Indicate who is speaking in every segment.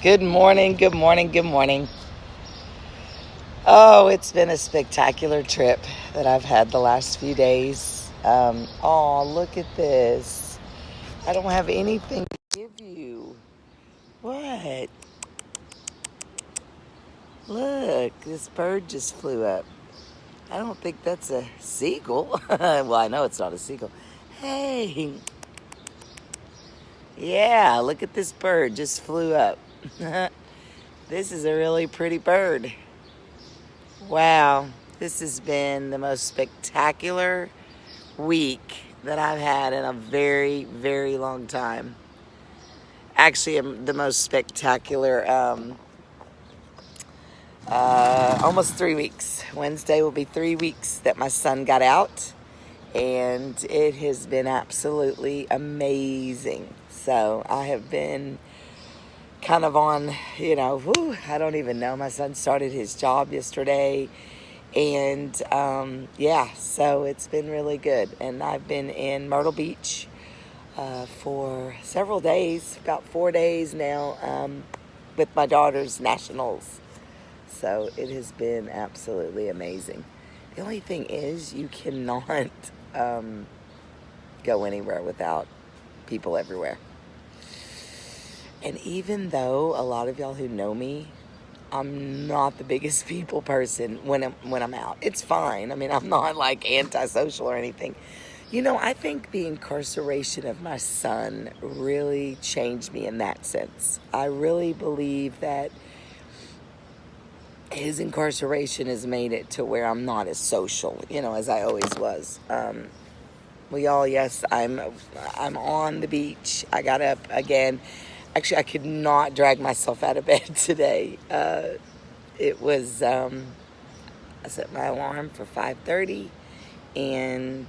Speaker 1: Good morning, good morning, good morning. Oh, it's been a spectacular trip that I've had the last few days. Oh, look at this. I don't have anything to give you. What? Look, this bird just flew up. I don't think that's a seagull. Well, I know it's not a seagull. Hey, yeah, look at this bird just flew up. This is a really pretty bird. Wow, this has been the most spectacular week that I've had in a very, very long time. Actually, the most spectacular, almost 3 weeks. Wednesday will be 3 weeks that my son got out, and it has been absolutely amazing. So I have been kind of on, I don't even know. My son started his job yesterday. And yeah, so it's been really good. And I've been in Myrtle Beach for several days, about 4 days now, with my daughter's nationals. So it has been absolutely amazing. The only thing is, you cannot go anywhere without people everywhere. And even though a lot of y'all who know me, I'm not the biggest people person when I'm out. It's fine. I mean, I'm not like antisocial or anything. I think the incarceration of my son really changed me in that sense. I really believe that his incarceration has made it to where I'm not as social, as I always was. Yes, I'm on the beach. I got up again. Actually, I could not drag myself out of bed today. It was, I set my alarm for 5:30 and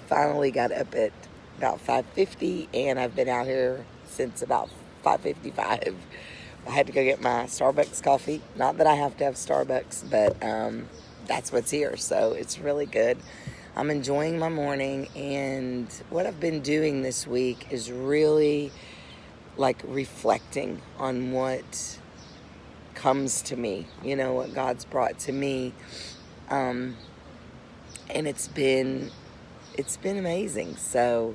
Speaker 1: finally got up at about 5:50, and I've been out here since about 5:55. I had to go get my Starbucks coffee. Not that I have to have Starbucks, but that's what's here, so it's really good. I'm enjoying my morning, and what I've been doing this week is really like reflecting on what comes to me, what God's brought to me. And it's been amazing. So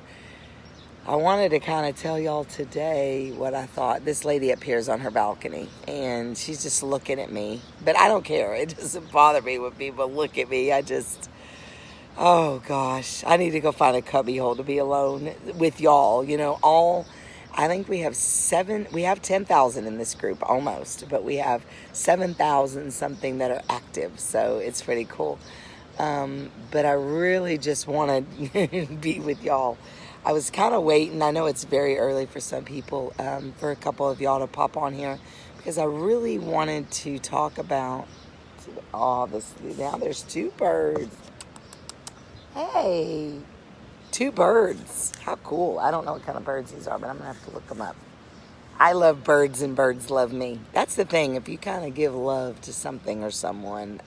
Speaker 1: I wanted to kind of tell y'all today what I thought. This lady up here is on her balcony, and she's just looking at me. But I don't care. It doesn't bother me when people look at me. Oh gosh, I need to go find a cubby hole to be alone with y'all. I think we have 10,000 in this group almost, but we have 7,000 something that are active. So it's pretty cool. But I really just want to be with y'all. I was kind of waiting. I know it's very early for some people, for a couple of y'all to pop on here, because I really wanted to talk about, now there's two birds. Hey, two birds. How cool. I don't know what kind of birds these are, but I'm going to have to look them up. I love birds and birds love me. That's the thing. If you kind of give love to something or someone,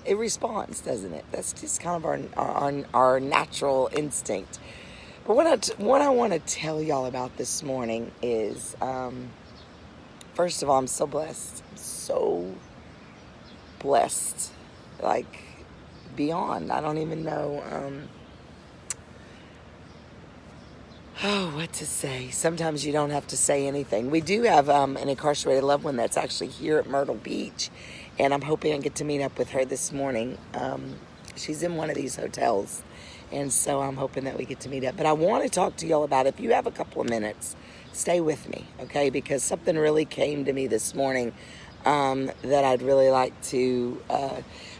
Speaker 1: it responds, doesn't it? That's just kind of our natural instinct. But what I want to tell y'all about this morning is, first of all, I'm so blessed. I'm so blessed. Like, beyond. I don't even know what to say. Sometimes you don't have to say anything. We do have an incarcerated loved one that's actually here at Myrtle Beach, and I'm hoping I get to meet up with her this morning. She's in one of these hotels, and so I'm hoping that we get to meet up. But I want to talk to y'all about, if you have a couple of minutes, stay with me, okay? Because something really came to me this morning that I'd really like to...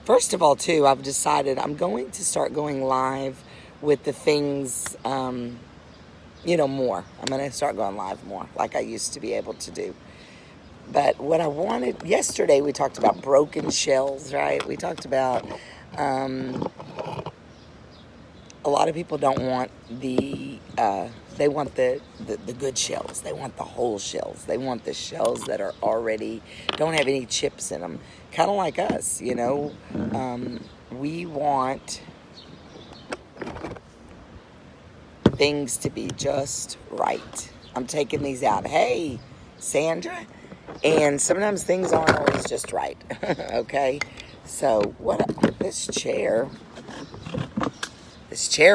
Speaker 1: First of all, too, I've decided I'm going to start going live with the things... more. I'm going to start going live more like I used to be able to do. But what I wanted, yesterday we talked about broken shells, right? We talked about a lot of people don't want they want the good shells. They want the whole shells. They want the shells that are already, don't have any chips in them. Kind of like us, we want things to be just right. I'm taking these out. Hey, Sandra. And sometimes things aren't always just right. Okay? So, this chair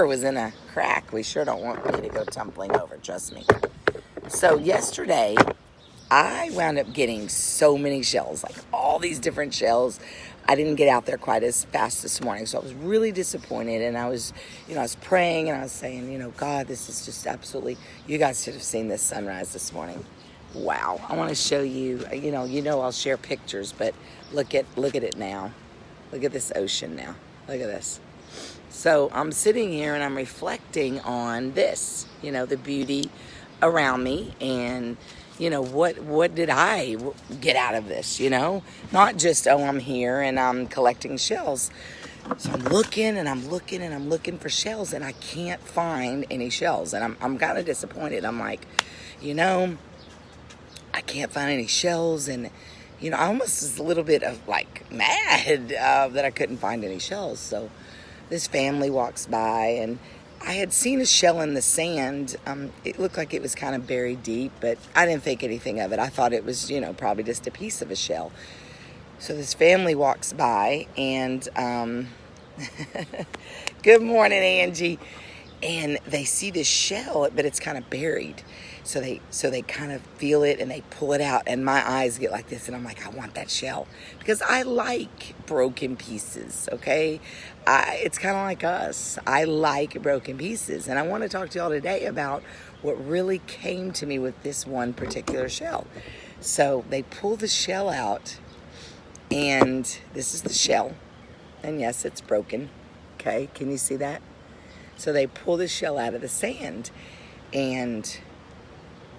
Speaker 1: was in a crack. We sure don't want me to go tumbling over, trust me. So, yesterday, I wound up getting so many shells, like all these different shells. I didn't get out there quite as fast this morning, so I was really disappointed. And I was praying and I was saying, God, this is just absolutely, you guys should have seen this sunrise this morning. Wow. I want to show you, I'll share pictures, but look at it now. Look at this ocean now. Look at this. So I'm sitting here and I'm reflecting on this, the beauty around me, and what did I get out of this, not just, I'm here and I'm collecting shells. So I'm looking and I'm looking and I'm looking for shells, and I can't find any shells, and I'm kind of disappointed. I'm like, I can't find any shells, and I almost was a little bit of like mad that I couldn't find any shells. So this family walks by, and I had seen a shell in the sand. It looked like it was kind of buried deep, but I didn't think anything of it. I thought it was, probably just a piece of a shell. So this family walks by, and good morning, Angie. And they see this shell, but it's kind of buried. So they kind of feel it and they pull it out, and my eyes get like this, and I'm like, I want that shell, because I like broken pieces. Okay, it's kind of like us. I like broken pieces, and I want to talk to y'all today about what really came to me with this one particular shell. So they pull the shell out, and this is the shell, and yes, it's broken. Okay, can you see that? So they pull the shell out of the sand, and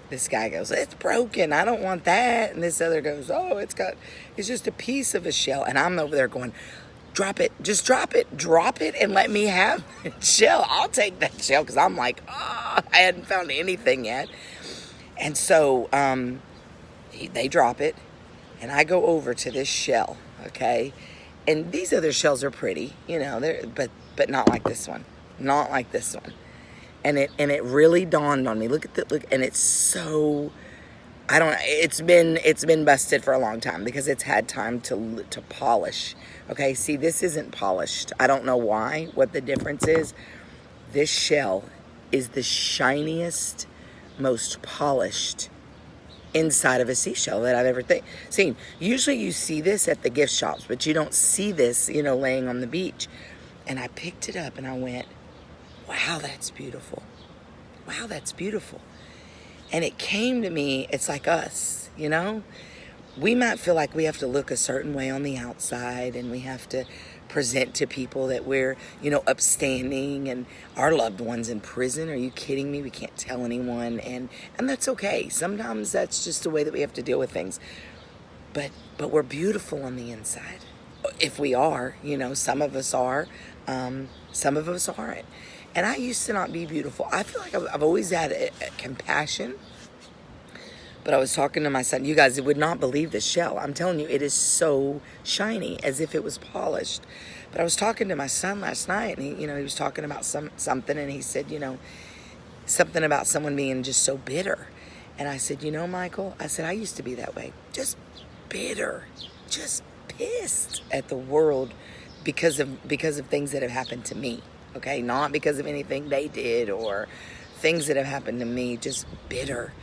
Speaker 1: this guy goes, it's broken, I don't want that. And this other goes, oh, it's just a piece of a shell. And I'm over there going, drop it, just drop it, and let me have the shell. I'll take that shell, because I'm like, I hadn't found anything yet. And so they drop it, and I go over to this shell, okay? And these other shells are pretty, but not like this one. Not like this one. And it really dawned on me. Look, and it's so, it's been busted for a long time, because it's had time to polish. Okay, see, this isn't polished. I don't know what the difference is. This shell is the shiniest, most polished inside of a seashell that I've ever seen. Usually you see this at the gift shops, but you don't see this, laying on the beach. And I picked it up and I went, wow, that's beautiful. Wow, that's beautiful. And it came to me, it's like us, We might feel like we have to look a certain way on the outside, and we have to present to people that we're, upstanding, and our loved one's in prison. Are you kidding me? We can't tell anyone, and that's okay. Sometimes that's just the way that we have to deal with things. But we're beautiful on the inside. If we are, some of us are, some of us aren't. And I used to not be beautiful. I feel like I've always had a compassion. But I was talking to my son. You guys would not believe this shell. I'm telling you, it is so shiny, as if it was polished. But I was talking to my son last night, and he was talking about something, and he said, something about someone being just so bitter. And I said, Michael, I used to be that way. Just bitter. Just pissed at the world because of things that have happened to me. Okay, not because of anything they did or things that have happened to me, just bitter.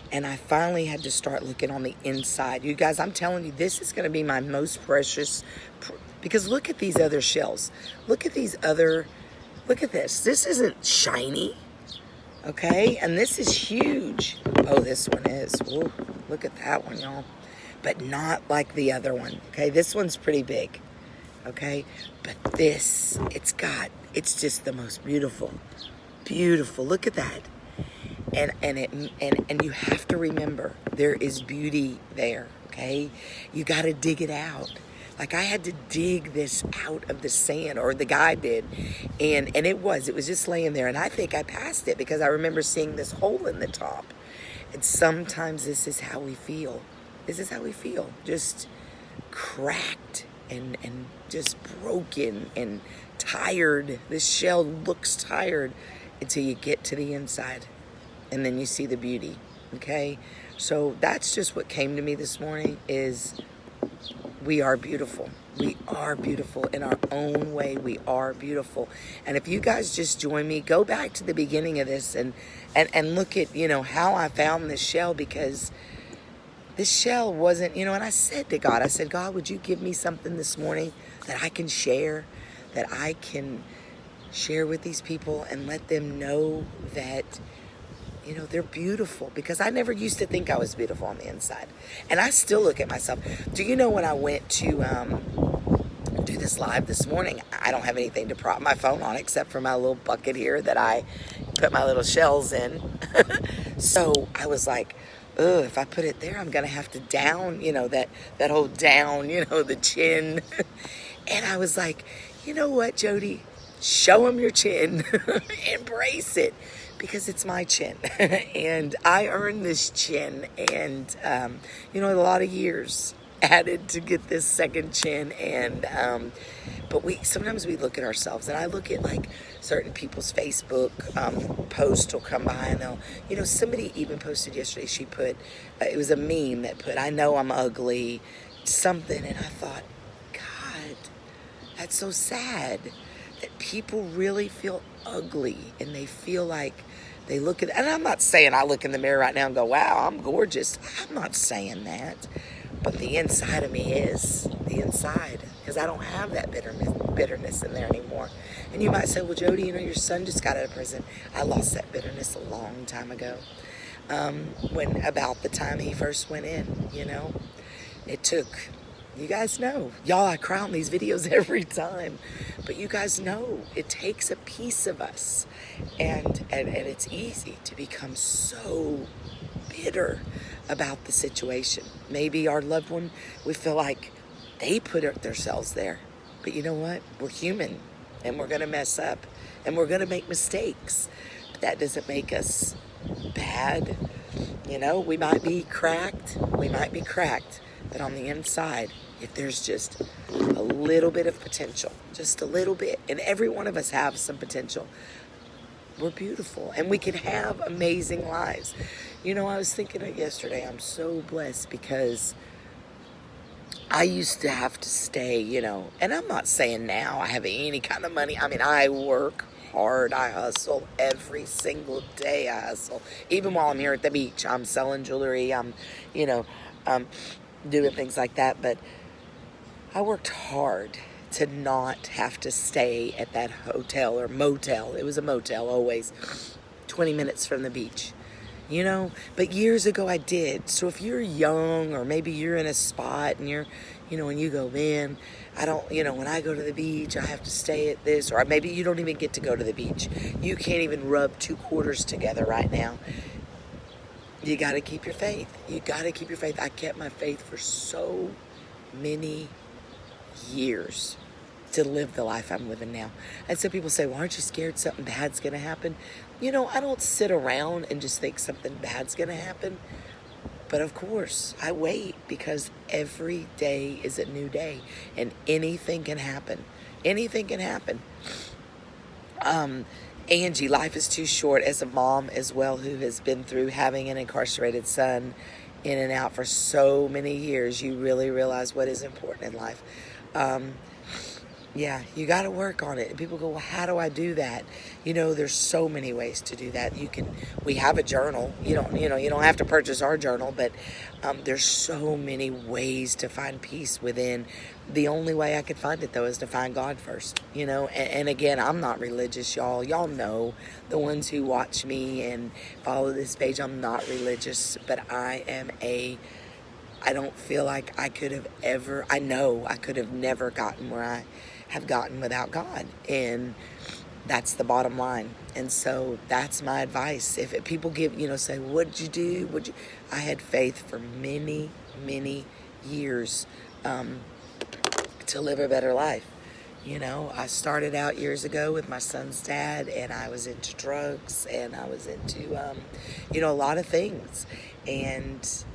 Speaker 1: And I finally had to start looking on the inside. You guys, I'm telling you, this is going to be my most precious, because look at these other shells. Look at this. This isn't shiny, okay? And this is huge. Oh, this one is. Ooh, look at that one, y'all. But not like the other one, okay? This one's pretty big, okay? But this, it's just the most beautiful. Look at that. And you have to remember, there is beauty there, okay? You got to dig it out. Like, I had to dig this out of the sand, or the guy did, and it was just laying there. And I think I passed it, because I remember seeing this hole in the top. And sometimes this is how we feel. Just cracked and just broken and tired. This shell looks tired until you get to the inside, and then you see the beauty. Okay, So that's just what came to me this morning is we are beautiful. We are beautiful in our own way. We are beautiful. And if you guys just join me, go back to the beginning of this and look at, how I found this shell, because this shell wasn't, and I said to God, God, would you give me something this morning that I can share, that I can share with these people and let them know that, they're beautiful, because I never used to think I was beautiful on the inside. And I still look at myself. Do you know when I went to do this live this morning, I don't have anything to prop my phone on except for my little bucket here that I put my little shells in. So I was like, if I put it there, I'm going to have to down, that whole down, the chin. And I was like, you know what, Jody? Show them your chin. Embrace it. Because it's my chin. And I earned this chin. And, a lot of years added to get this second chin. And but sometimes we look at ourselves, and I look at like certain people's Facebook post will come by, and they'll, somebody even posted yesterday, she put, it was a meme that put, I know I'm ugly, something. And I thought, God, that's so sad that people really feel ugly, and they feel like they look at, and I'm not saying I look in the mirror right now and go, wow, I'm gorgeous. I'm not saying that. But the inside of me is the inside, because I don't have that bitterness in there anymore. And you might say, well, Jody, your son just got out of prison. I lost that bitterness a long time ago. When about the time he first went in, it took, you guys know, y'all, I cry on these videos every time, but you guys know it takes a piece of us, and it's easy to become so bitter about the situation. Maybe our loved one, we feel like they put themselves there, but you know what? We're human, and we're going to mess up, and we're going to make mistakes, but that doesn't make us bad. We might be cracked, but on the inside, if there's just a little bit of potential, just a little bit, and every one of us have some potential, we're beautiful, and we can have amazing lives. I was thinking of yesterday, I'm so blessed, because I used to have to stay, and I'm not saying now I have any kind of money. I mean, I work hard. I hustle every single day. I hustle. Even while I'm here at the beach, I'm selling jewelry. I'm doing things like that. But I worked hard to not have to stay at that hotel or motel. It was a motel always, 20 minutes from the beach. But years ago I did. So if you're young, or maybe you're in a spot and you're, and you go, man, I don't, when I go to the beach, I have to stay at this, or maybe you don't even get to go to the beach. You can't even rub two quarters together right now. You got to keep your faith. You got to keep your faith. I kept my faith for so many years to live the life I'm living now. And so people say, well, aren't you scared something bad's going to happen? I don't sit around and just think something bad's going to happen. But of course, I wait, because every day is a new day, and anything can happen. Anything can happen. Angie, life is too short, as a mom as well, who has been through having an incarcerated son in and out for so many years. You really realize what is important in life. Yeah, you got to work on it. And people go, well, how do I do that? There's so many ways to do that. We have a journal. You don't have to purchase our journal, but there's so many ways to find peace within. The only way I could find it, though, is to find God first, and again, I'm not religious, y'all. Y'all know, the ones who watch me and follow this page, I'm not religious, but I don't feel like I could have ever, I know I could have never gotten where I have gotten without God, and that's the bottom line. And so that's my advice. If people give, say, what did you do? I had faith for many, many years to live a better life. I started out years ago with my son's dad, and I was into drugs, and I was into, a lot of things. And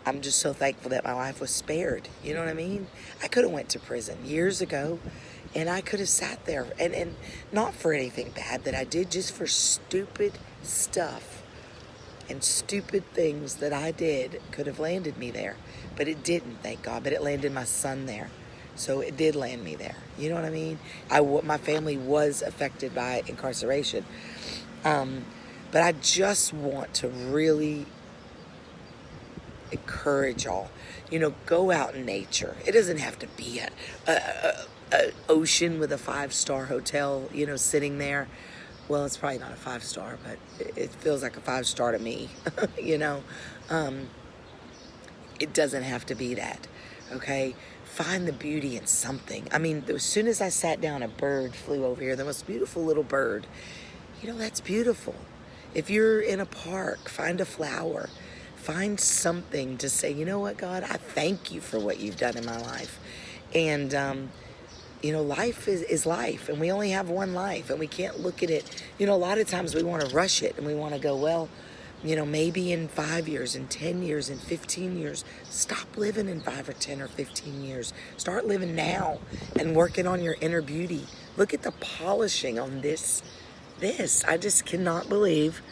Speaker 1: I'm just so thankful that my life was spared. You know what I mean? I could have went to prison years ago, and I could have sat there, and not for anything bad that I did, just for stupid stuff. and stupid things that I did could have landed me there, but it didn't, thank God. But it landed my son there, so it did land me there. You know what I mean? My family was affected by incarceration, but I just want to really encourage y'all. Go out in nature. It doesn't have to be a ocean with a 5-star hotel, sitting there. Well, it's probably not a 5-star, but it feels like a 5-star to me. It doesn't have to be that. Okay, find the beauty in something. I mean, as soon as I sat down, a bird flew over here. The most beautiful little bird. That's beautiful. If you're in a park, find a flower. Find something to say, you know what, God, I thank you for what you've done in my life. And, life is life, and we only have one life, and we can't look at it. A lot of times we want to rush it, and we want to go, well, maybe in 5 years, in 10 years, in 15 years. Stop living in 5 or 10 or 15 years. Start living now and working on your inner beauty. Look at the polishing on this. I just cannot believe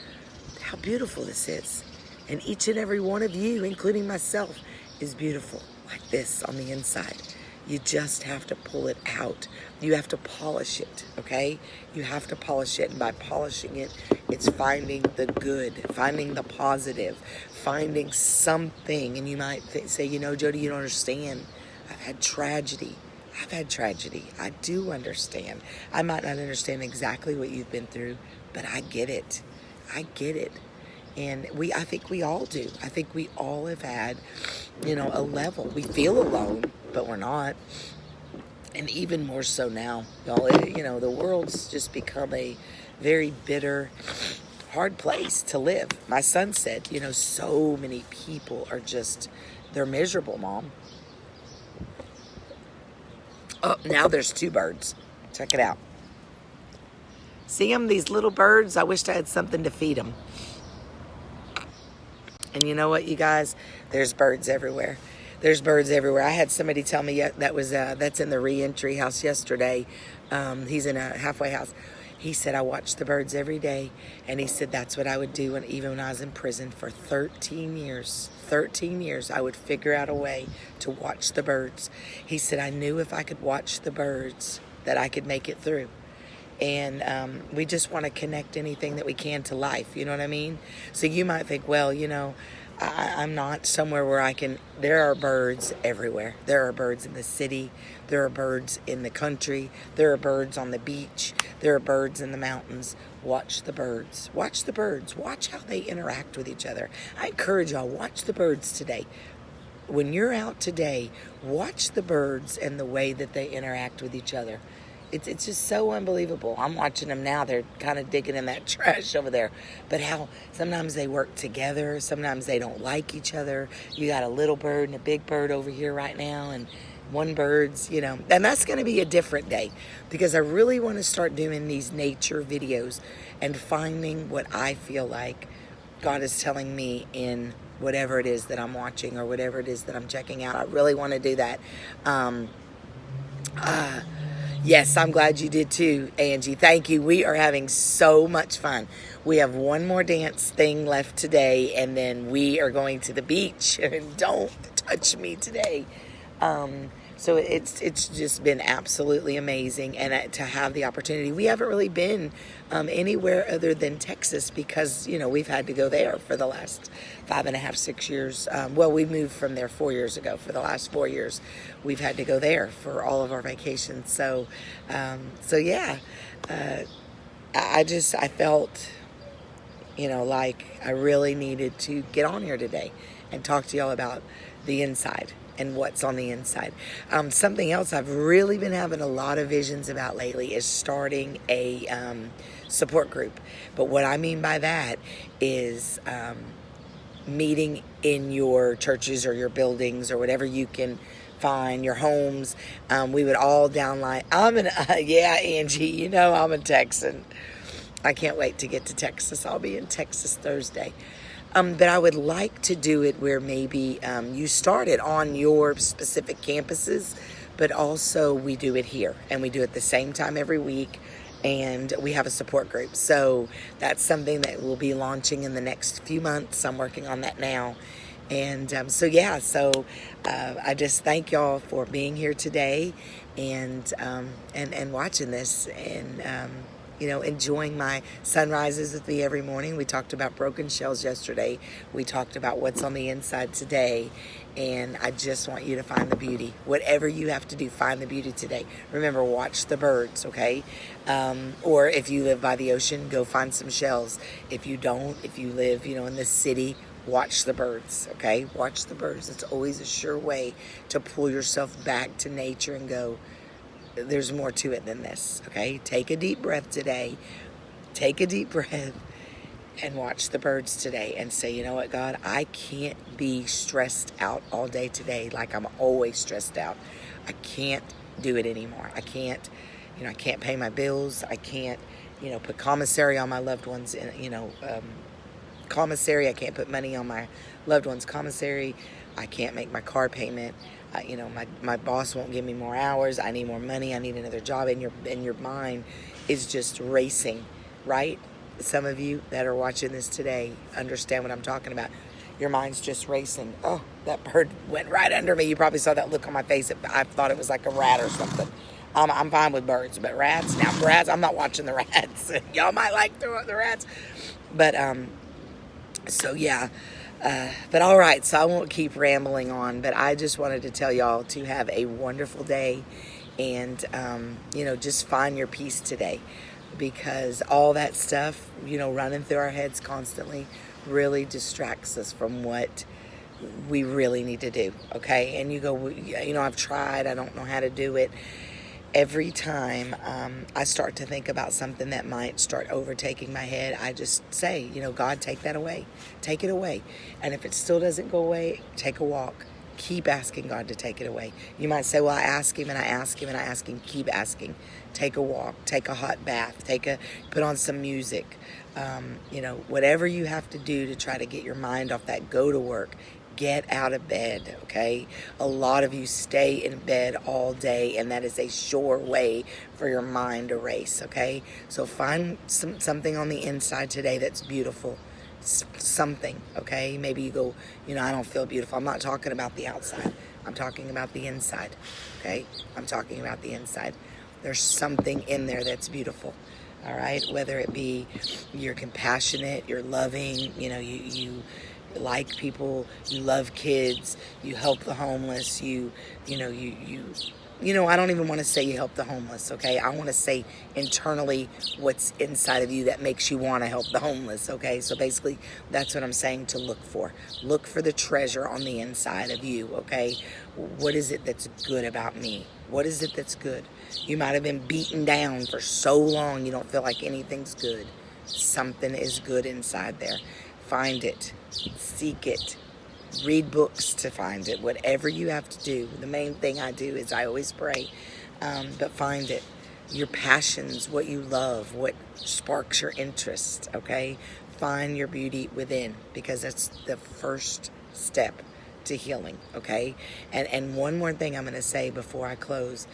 Speaker 1: how beautiful this is. And each and every one of you, including myself, is beautiful like this on the inside. You just have to pull it out. You have to polish it, okay? You have to polish it. And by polishing it, it's finding the good, finding the positive, finding something. And you might say, Jody, you don't understand. I've had tragedy. I do understand. I might not understand exactly what you've been through, but I get it. And I think we all do. I think we all have had, a level. We feel alone, but we're not. And even more so now, y'all, the world's just become a very bitter, hard place to live. My son said, so many people are they're miserable, Mom. Oh, now there's 2 birds. Check it out. See them, these little birds? I wished I had something to feed them. And you know what, you guys? There's birds everywhere. I had somebody tell me that's in the reentry house yesterday. He's in a halfway house. He said, I watch the birds every day. And he said, that's what I would do even when I was in prison for 13 years. 13 years, I would figure out a way to watch the birds. He said, I knew if I could watch the birds that I could make it through. And we just want to connect anything that we can to life. You know what I mean? So you might think, well, I'm not somewhere where there are birds everywhere. There are birds in the city. There are birds in the country. There are birds on the beach. There are birds in the mountains. Watch the birds. Watch the birds. Watch how they interact with each other. I encourage y'all, watch the birds today. When you're out today, watch the birds and the way that they interact with each other. It's just so unbelievable. I'm watching them now. They're kind of digging in that trash over there. But how sometimes they work together. Sometimes they don't like each other. You got a little bird and a big bird over here right now. And one bird's, and that's going to be a different day. Because I really want to start doing these nature videos and finding what I feel like God is telling me in whatever it is that I'm watching or whatever it is that I'm checking out. I really want to do that. Yes, I'm glad you did too, Angie. Thank you. We are having so much fun. We have one more dance thing left today, and then we are going to the beach. Don't touch me today. So it's just been absolutely amazing, and to have the opportunity. We haven't really been anywhere other than Texas because we've had to go there for the last 5.5, 6 years. We moved from there 4 years ago. For the last 4 years, we've had to go there for all of our vacations. So yeah, I felt like I really needed to get on here today and talk to y'all about the inside and what's on the inside. Something else I've really been having a lot of visions about lately is starting a support group. But what I mean by that is meeting in your churches or your buildings or whatever you can find, your homes. We would all downline. Yeah, Angie, I'm a Texan. I can't wait to get to Texas. I'll be in Texas Thursday. But I would like to do it where maybe you start it on your specific campuses, but also we do it here. And we do it the same time every week. and we have a support group. So that's something that we'll be launching in the next few months. I'm working on that now. And so I just thank y'all for being here today and watching this and enjoying my sunrises with me every morning. We talked about broken shells yesterday. We talked about what's on the inside today. And I just want you to find the beauty. Whatever you have to do, find the beauty today. Remember, watch the birds, okay? Or if you live by the ocean, go find some shells. If you don't, if you live, in the city, watch the birds, okay? Watch the birds. It's always a sure way to pull yourself back to nature and go, there's more to it than this, okay? Take a deep breath today. Take a deep breath and watch the birds today and say, you know what, God, I can't be stressed out all day today like I'm always stressed out. I can't do it anymore. I can't pay my bills. I can't, put commissary on my loved ones, commissary. I can't put money on my loved ones' commissary. I can't make my car payment. My boss won't give me more hours. I need more money. I need another job. And your mind is just racing, right? Some of you that are watching this today understand what I'm talking about. Your mind's just racing. Oh, that bird went right under me. You probably saw that look on my face. I thought it was like a rat or something. I'm fine with birds, but rats, I'm not watching the rats. Y'all might like the rats. But, but all right, so I won't keep rambling on, but I just wanted to tell y'all to have a wonderful day and, just find your peace today, because all that stuff, running through our heads constantly really distracts us from what we really need to do, okay? And you go, I've tried, I don't know how to do it. Every time I start to think about something that might start overtaking my head, I just say, God, take that away. Take it away. And if it still doesn't go away, take a walk. Keep asking God to take it away. You might say, well, I ask him and I ask him and I ask him. Keep asking. Take a walk. Take a hot bath. Put on some music. Whatever you have to do to try to get your mind off that. Go to work. Get out of bed, okay? A lot of you stay in bed all day, and that is a sure way for your mind to race, okay? So find something on the inside today that's beautiful. Something, okay? Maybe you go, I don't feel beautiful. I'm not talking about the outside. I'm talking about the inside, okay? I'm talking about the inside. There's something in there that's beautiful, all right? Whether it be you're compassionate, you're loving, you like people, you love kids, you help the homeless, I don't even want to say you help the homeless, okay? I want to say internally what's inside of you that makes you want to help the homeless, okay? So basically, that's what I'm saying to look for. Look for the treasure on the inside of you, okay? What is it that's good about me? What is it that's good? You might have been beaten down for so long you don't feel like anything's good. Something is good inside there. Find it. Seek it. Read books to find it. Whatever you have to do. The main thing I do is I always pray. But find it. Your passions, what you love, what sparks your interest, okay? Find your beauty within, because that's the first step to healing, okay? And one more thing I'm going to say before I close.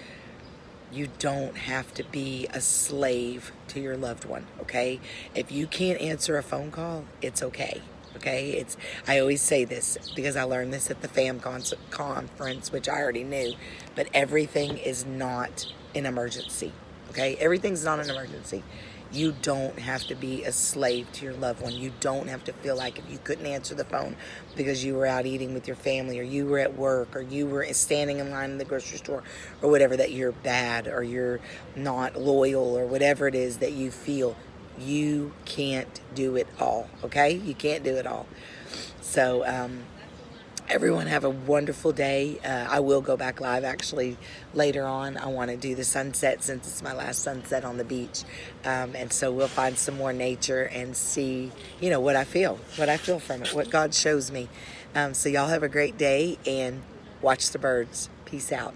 Speaker 1: You don't have to be a slave to your loved one, okay? If you can't answer a phone call, it's okay, okay? I always say this because I learned this at the FAM conference, which I already knew, but everything is not an emergency, okay? Everything's not an emergency. You don't have to be a slave to your loved one. You don't have to feel like if you couldn't answer the phone because you were out eating with your family, or you were at work, or you were standing in line in the grocery store, or whatever, that you're bad or you're not loyal or whatever it is that you feel. You can't do it all, okay? You can't do it all. So, everyone have a wonderful day. I will go back live actually later on. I want to do the sunset since it's my last sunset on the beach. And so we'll find some more nature and see, what I feel from it, what God shows me. So y'all have a great day and watch the birds. Peace out.